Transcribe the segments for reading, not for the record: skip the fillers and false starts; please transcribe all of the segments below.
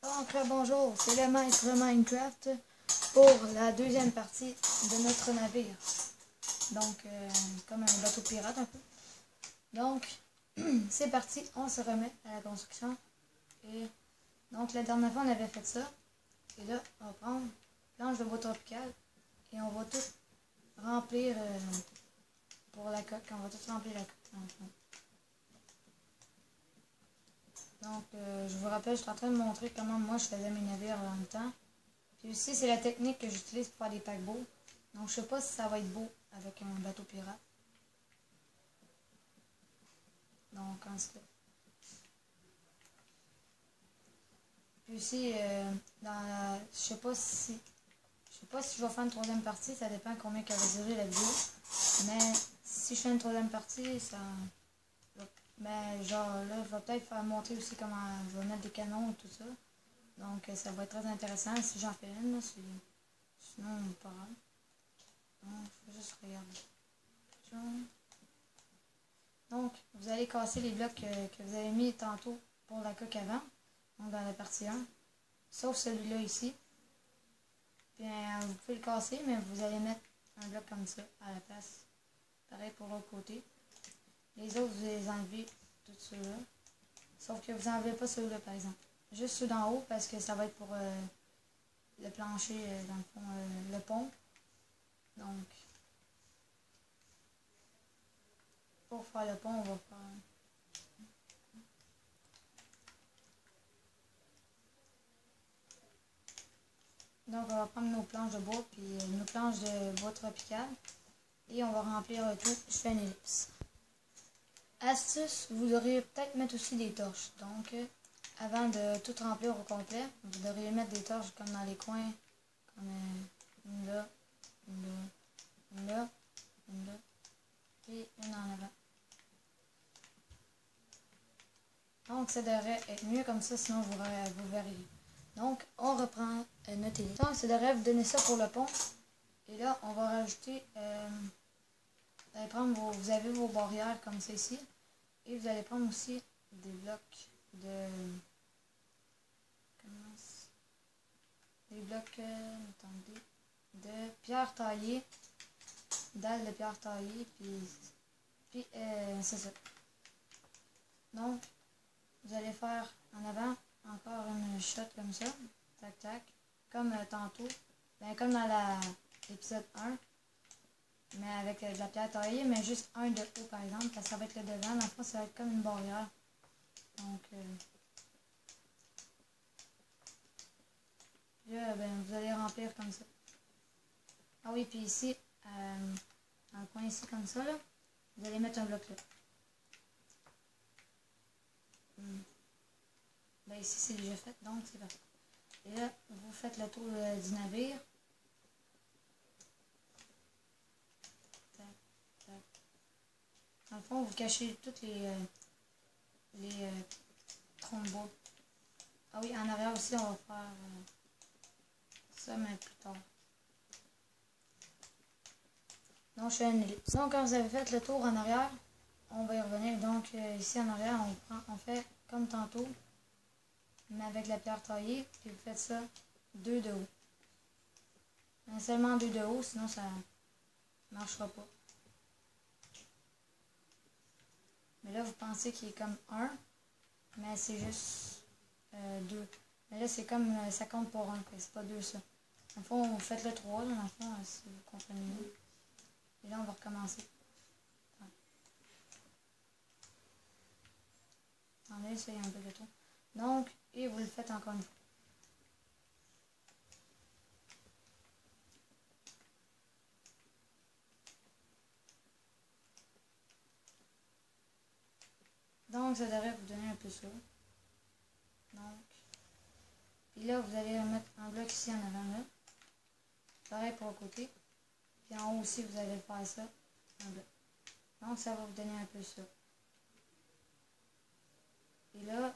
Donc, bonjour, c'est le maître Minecraft pour la deuxième partie de notre navire. Donc, comme un bateau pirate un peu. Donc, c'est parti, on se remet à la construction. Et donc, la dernière fois, on avait fait ça. Et là, on va prendre planche de bois tropical et on va tout remplir pour la coque. On va tout remplir la coque dans le fond. Donc, je vous rappelle, je suis en train de montrer comment moi je faisais mes navires dans le temps. Puis aussi, c'est la technique que j'utilise pour faire des paquebots. Donc, je sais pas si ça va être beau avec un bateau pirate. Donc, en tout cas. Puis aussi, je sais pas si je vais faire une troisième partie. Ça dépend combien qu'elle va durer la vidéo. Mais si je fais une troisième partie, ça... Ben, genre, là, je vais peut-être faire montrer aussi comment je vais mettre des canons et tout ça. Donc, ça va être très intéressant si j'en fais une, là, sinon, pas grave. Donc, je vais juste regarder. Donc, vous allez casser les blocs que vous avez mis tantôt pour la coque avant, donc dans la partie 1, sauf celui-là ici. Bien, vous pouvez le casser, mais vous allez mettre un bloc comme ça à la place. Pareil pour l'autre côté. Les autres, vous les enlevez tout ceux-là. Sauf que vous n'enlevez pas ceux-là, par exemple. Juste ceux d'en haut, parce que ça va être pour le plancher, dans le fond, le pont. Donc, pour faire le pont, on va faire... Donc, on va prendre nos planches de bois, puis nos planches de bois tropical. Et on va remplir le tout. Je fais une ellipse. Astuce, vous devriez peut-être mettre aussi des torches. Donc, avant de tout remplir au complet, vous devriez mettre des torches comme dans les coins. Comme une là, une là, une là, une là, et une en avant. Donc, ça devrait être mieux comme ça, sinon vous verriez. Donc, on reprend notre ellipse. Donc, ça devrait vous donner ça pour le pont. Et là, on va rajouter... vous allez prendre vous avez vos barrières comme ça ici. Et vous allez prendre aussi des blocs de... Des blocs, attendez, de pierre taillée, dalles de pierre taillée, puis c'est ça. Donc, vous allez faire en avant encore une shot comme ça, tac tac, comme tantôt, ben, comme dans l'épisode 1, mais avec de la pierre taillée, mais juste un de haut par exemple, parce que ça va être le devant, dans le fond ça va être comme une barrière. Donc, là, ben, vous allez remplir comme ça. Ah oui, puis ici, dans le coin ici comme ça, là, vous allez mettre un bloc là. Ben ici c'est déjà fait, donc c'est parti. Et là, vous faites le tour du navire. Tac, tac. Dans le fond, vous cachez toutes les troncs de bois. Ah oui, en arrière aussi, on va faire ça, mais plus tard. Donc, je fais une ellipse. Donc, quand vous avez fait le tour en arrière, on va y revenir. Donc, ici en arrière, on fait comme tantôt, mais avec la pierre taillée, puis vous faites ça 2 de haut. Mais seulement 2 de haut, sinon ça ne marchera pas. Mais là, vous pensez qu'il est comme 1, mais c'est juste 2. Mais là, c'est comme, ça compte pour 1, c'est pas 2 ça. Dans le fond, vous faites le 3, là, dans le fond, si vous comprenez mieux. Et là, on va recommencer. Attendez, ça y est un peu de tout. Donc, et vous le faites encore une fois. Donc, ça devrait vous donner un peu ça. Donc, puis là, vous allez mettre un bloc ici en avant là. Pareil pour le côté. Puis en haut aussi, vous allez faire ça. Un bloc. Donc, ça va vous donner un peu ça. Et là,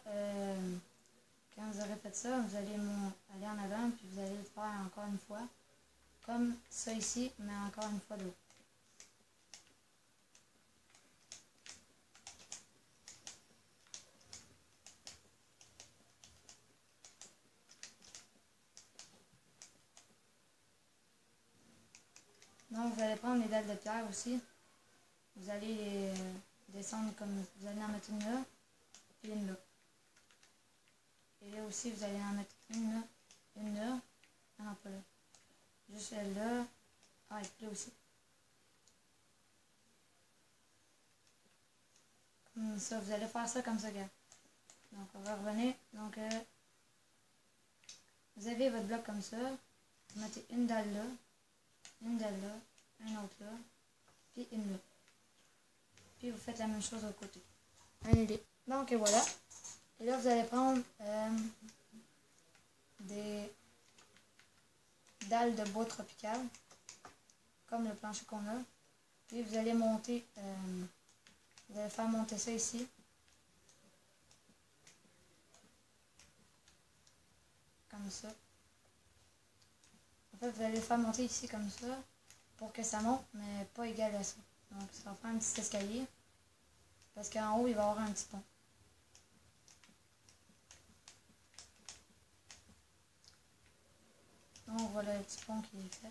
quand vous aurez fait ça, vous allez aller en avant, puis vous allez le faire encore une fois. Comme ça ici, mais encore une fois de haut. Donc vous allez prendre les dalles de pierre aussi. Vous allez les descendre comme vous allez en mettre une là, puis une là. Et là aussi vous allez en mettre une là, une là. Ah non, pas là. Juste celle-là. Ah, et là aussi. Comme ça, vous allez faire ça comme ça, gars. Donc on va revenir. Donc vous avez votre bloc comme ça. Vous mettez une dalle là, une dalle là, une autre là, puis une là. Puis vous faites la même chose de l'autre côté. Une idée. Donc voilà. Et là vous allez prendre des dalles de bois tropical, comme le plancher qu'on a. Puis vous allez monter, vous allez faire monter ça ici. Comme ça. En fait, vous allez le faire monter ici comme ça, pour que ça monte, mais pas égal à ça. Donc ça va faire un petit escalier, parce qu'en haut, il va y avoir un petit pont. Donc voilà le petit pont qui est fait.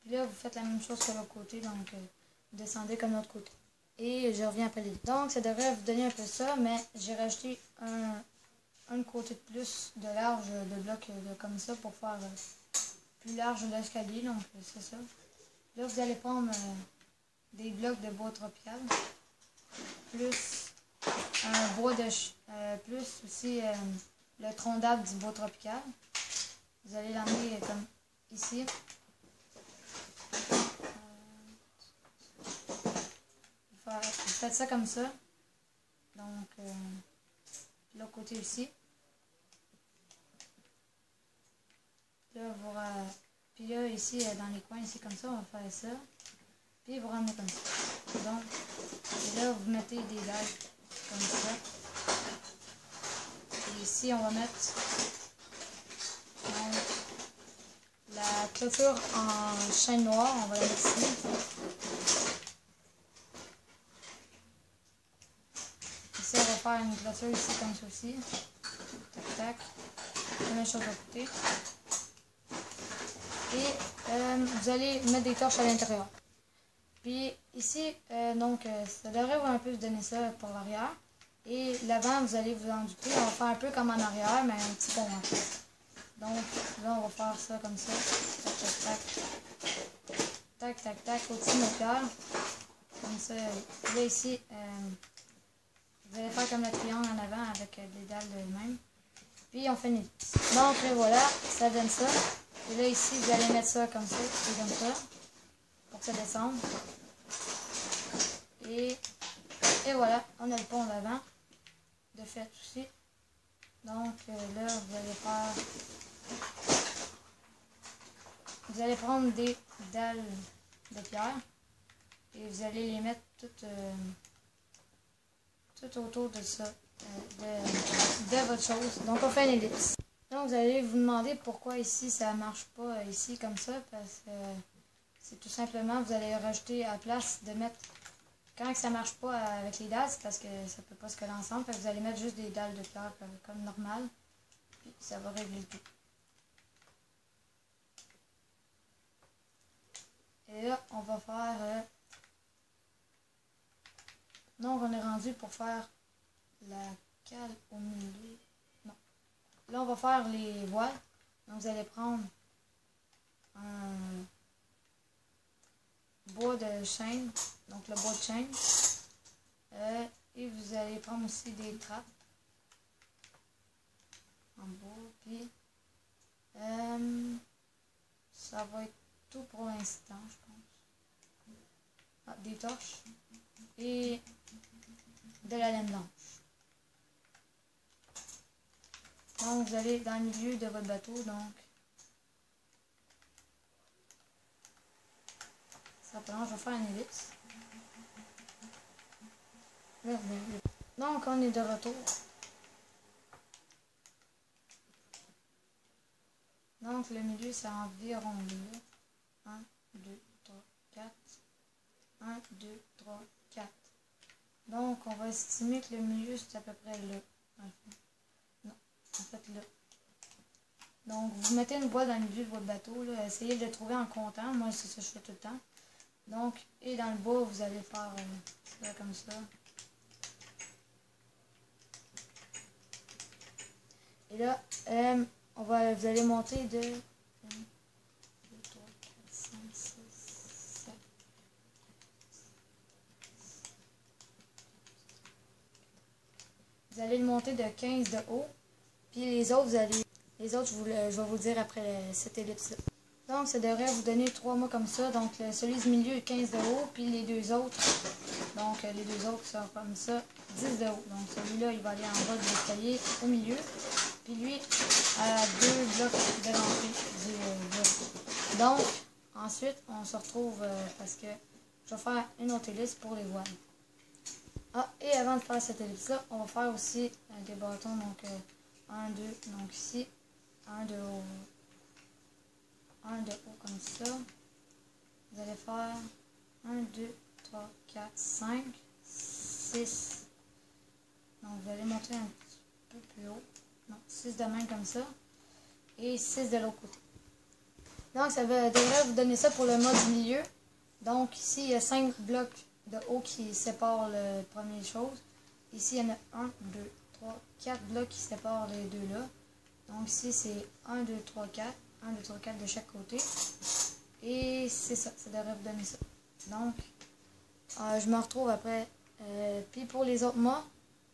Puis là, vous faites la même chose que l'autre côté, donc vous descendez comme l'autre côté. Et je reviens après les deux. Donc ça devrait vous donner un peu ça, mais j'ai rajouté un côté de plus de large de bloc comme ça pour faire plus large l'escalier, donc c'est ça. Là, vous allez prendre des blocs de bois tropical, plus un bois de plus aussi le tronc d'arbre du bois tropical. Vous allez l'emmener comme ici. Vous faites ça comme ça. Donc l'autre côté aussi. Là, puis là, ici, dans les coins, ici comme ça, on va faire ça. Puis vous ramenez comme ça. Donc, et là, vous mettez des dalles comme ça. Et ici, on va mettre donc, la clôture en chêne noir. On va la mettre ici. Ici, on va faire une clôture ici comme ça aussi. Tac, tac. La même chose de l'autre côté. Et vous allez mettre des torches à l'intérieur. Puis ici, ça devrait un peu vous donner ça pour l'arrière. Et l'avant, vous allez vous en douter. On va faire un peu comme en arrière, mais un petit pont en fait. Donc là, on va faire ça comme ça. Tac, tac, tac. Tac, tac, tac, au-dessus de notre cœur. Comme ça. Là, ici, vous allez faire comme le triangle en avant avec des dalles de même. Puis on finit. Donc là, voilà, ça donne ça. Et là, ici, vous allez mettre ça comme ça et comme ça. Pour que ça descende. Et voilà, on a le pont d'avant. De fait aussi. Donc là, vous allez prendre des dalles de pierre. Et vous allez les mettre tout autour de ça. De votre chose. Donc on fait une ellipse. Donc vous allez vous demander pourquoi ici ça marche pas ici comme ça. Parce que c'est tout simplement, vous allez rajouter à la place de mettre, quand ça marche pas avec les dalles, c'est parce que ça peut pas se coller ensemble. Vous allez mettre juste des dalles de pierre comme normal. Puis ça va régler le tout. Et là, on va faire... donc on est rendu pour faire la cale au milieu. Non. Là, on va faire les voiles. Donc vous allez prendre un bois de chêne, donc le bois de chêne. Et vous allez prendre aussi des trappes en bois. Puis ça va être tout pour l'instant, je pense. Ah, des torches et de la laine blanche. Donc vous allez dans le milieu de votre bateau, donc simplement je vais faire une ellipse. Donc on est de retour. Donc le milieu c'est environ 1, 2, 3, 4, 2, 3, 4. Donc, on va estimer que le milieu, c'est à peu près là. Non, en fait là. Donc, vous mettez une boîte dans le milieu de votre bateau. Là. Essayez de le trouver en comptant. Moi, c'est ça que je fais tout le temps. Donc, et dans le bas, vous allez faire ça comme ça. Et là, vous allez monter de 1, 2, 3, 4, 5, 6, 7. Vous allez le monter de 15 de haut. Puis les autres, je vais vous le dire après cette ellipse-là. Donc, ça devrait vous donner 3 mots comme ça. Donc, celui du milieu est 15 de haut, puis les deux autres, sont comme ça, 10 de haut. Donc, celui-là, il va aller en bas de l'escalier au milieu. Puis lui, à 2 blocs de l'entrée du bloc. Donc, ensuite, on se retrouve parce que je vais faire une autre ellipse pour les voiles. Ah, et avant de faire cette ellipse-là, on va faire aussi des bâtons. Donc, 1, 2, donc ici, 1 de haut. 1 de haut comme ça. Vous allez faire 1, 2, 3, 4, 5, 6. Donc vous allez monter un petit peu plus haut. Non, 6 de même comme ça. Et 6 de l'autre côté. Donc ça devrait vous donner ça pour le mode du milieu. Donc ici il y a 5 blocs de haut qui séparent la première chose. Ici il y en a 1, 2, 3, 4 blocs qui séparent les deux là. Donc ici c'est 1, 2, 3, 4. 1, 2, 3, 4 de chaque côté. Et c'est ça, ça devrait vous donner ça. Donc, je me retrouve après. Puis pour les autres mots,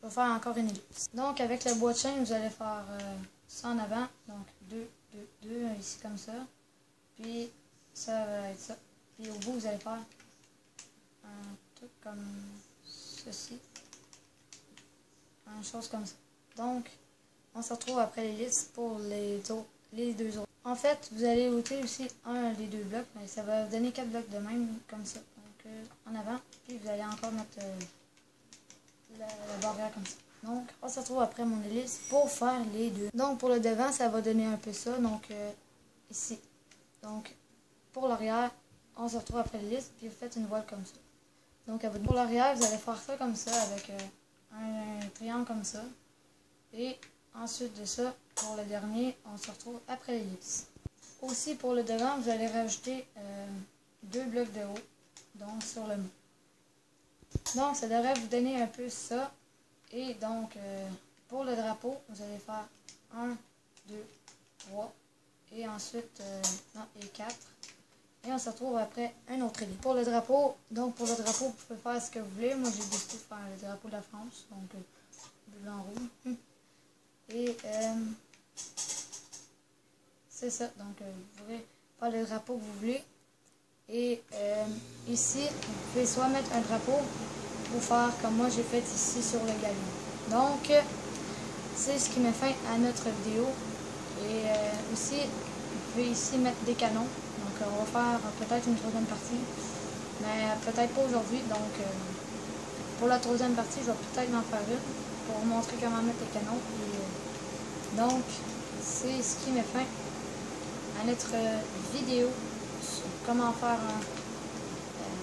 je vais faire encore une ellipse. Donc, avec le bois de chaîne, vous allez faire ça en avant. Donc, 2, 2, 2, ici comme ça. Puis, ça va être ça. Puis au bout, vous allez faire un truc comme ceci. Une chose comme ça. Donc, on se retrouve après l'ellipse pour les deux autres. En fait, vous allez ôter aussi un des deux blocs, mais ça va vous donner 4 blocs de même, comme ça. Donc, en avant, puis vous allez encore mettre la barrière comme ça. Donc, on se retrouve après mon ellipse pour faire les deux. Donc, pour le devant, ça va donner un peu ça, donc ici. Donc, pour l'arrière, on se retrouve après l'ellipse, puis vous faites une voile comme ça. Donc, pour l'arrière, vous allez faire ça comme ça, avec un triangle comme ça. Et ensuite de ça, pour le dernier, on se retrouve après l'ellipse. Aussi pour le devant, vous allez rajouter 2 blocs de haut, donc sur le mot. Donc ça devrait vous donner un peu ça. Et donc pour le drapeau, vous allez faire 1, 2, 3 et ensuite 4. Et on se retrouve après un autre ellipse. Pour le drapeau, vous pouvez faire ce que vous voulez. Moi j'ai décidé de faire le drapeau de la France, donc blanc rouge. Et c'est ça, donc vous pouvez faire le drapeau que vous voulez. Et ici, vous pouvez soit mettre un drapeau ou faire comme moi j'ai fait ici sur le galion. Donc, c'est ce qui met fin à notre vidéo. Et aussi, vous pouvez ici mettre des canons. Donc, on va faire peut-être une troisième partie, mais peut-être pas aujourd'hui. Donc, pour la troisième partie, je vais peut-être en faire une pour vous montrer comment mettre les canons. Et, donc, c'est ce qui met fin à notre vidéo sur comment faire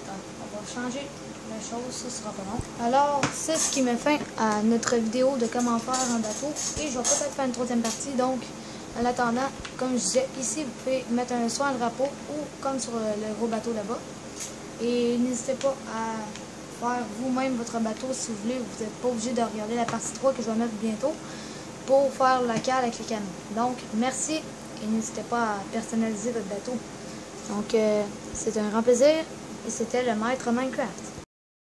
on va changer la chose, ça sera pas long. Alors, c'est ce qui met fin à notre vidéo de comment faire un bateau. Et je vais peut-être faire une troisième partie. Donc, en attendant, comme je disais, ici, vous pouvez mettre soit un drapeau ou comme sur le gros bateau là-bas. Et n'hésitez pas à faire vous-même votre bateau si vous voulez. Vous n'êtes pas obligé de regarder la partie 3 que je vais mettre bientôt pour faire la cale avec les canons. Donc, merci et n'hésitez pas à personnaliser votre bateau. Donc, c'est un grand plaisir et c'était le Maître Minecraft.